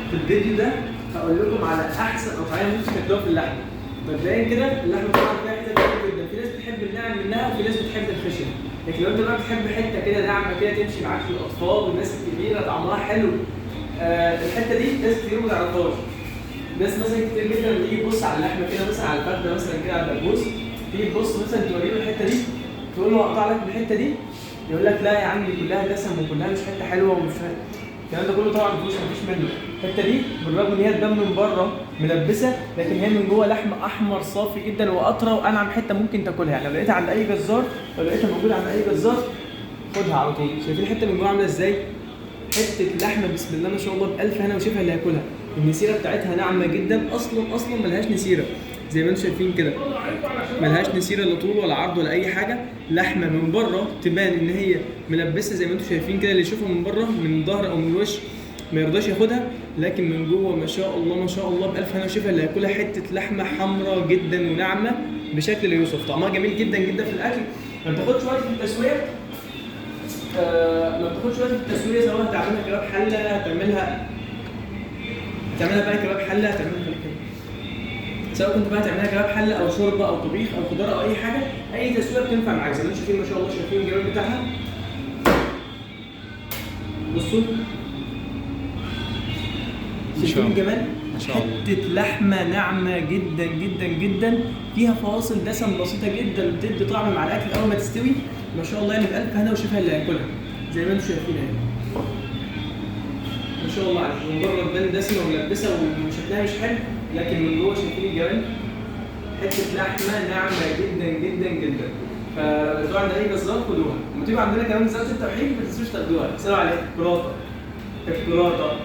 في الفيديو ده هقول لكم على احسن قطعيه ممكن تاكلوها في اللحمه. مبدئيا كده اللحمه طبعا فيها حتت كتير جدا، في ناس بتحب الناعم منها وفي ناس بتحب الخشن، لكن لو انت بقى بتحب حته كده ناعمه كده تمشي معاك في الاطفال والناس الكبيره طعمها حلو، الحته دي ناس كتير ما تعرفهاش. ناس مثلا كتير جدا لما تيجي تبص على اللحمه كده مثلا على الفخده مثلا كده على الدبوس، تيجي تبص مثلا توري له الحته دي تقول له اقطع لك الحته دي، يقول لك لا يا عم دي كلها دسم وكلها مش حته حلوه ومش الكلام ده كله طبعا مفيش منه. الحته دي بالرغم ان هي تبان من بره ملبسه، لكن هي من جوه لحم احمر صافي جدا واطرى وانعم حته ممكن تاكلها. يعني لو لقيتها عند اي جزار، لو لقيتها موجوده عند اي جزار خدها على طول. شايفين الحته من جوه عامله ازاي؟ حته لحمه بسم الله ما شاء الله بالف هنا وشفا اللي هياكلها. النسيره بتاعتها ناعمه جدا، اصلا ملهاش نسيره زي ما انتم شايفين كده، ملهاش نسيره لا طول ولا عرض ولا اي حاجه. لحمه من بره تبان ان هي ملبسه زي ما انتم شايفين كده، اللي يشوفها من بره من الظهر او من الوش ما يرضاش ياخدها، لكن من جوه ما شاء الله ما شاء الله بالف هنا وشفا اللي هياكلها. حته لحمه حمراء جدا وناعمه بشكل لا يوصف، طعمها جميل جدا جدا في الاكل. ما بتاخدش وقت في التسويه، ما بتاخدش وقت في التسويه، سواء هتعملها كباب حله هتعملها بقى كباب حله سواء كنت بقى تعملها كباب حله او شوربه او طبيخ او خضار او اي حاجه، اي تسويه بتنفع معاك. زي ما انتم شايفين ما شاء الله، شايفين الجمال بتاعها. بصوا شايفين الجمال، حته لحمه ناعمه جدا جدا جدا، فيها فواصل دسم بسيطه جدا بتدي طعم مع الاكل اول ما تستوي. ما شاء الله يعني بألف هنا وشفا اللي هياكلها زي ما انتم شايفين اهي. ما شاء الله عليها، من بره تبان دسمه وملبسه وشكلها مش حلو، لكن من جوه شايفين الجمال. حته لحمه ناعمه جدا جدا جدا. فلو لقيتوها عند اي جزار خدوها، لما تيجوا عندنا كمان جزارة التوحيد ما تنسوش تاخدوها. سلام عليكم. كولاطه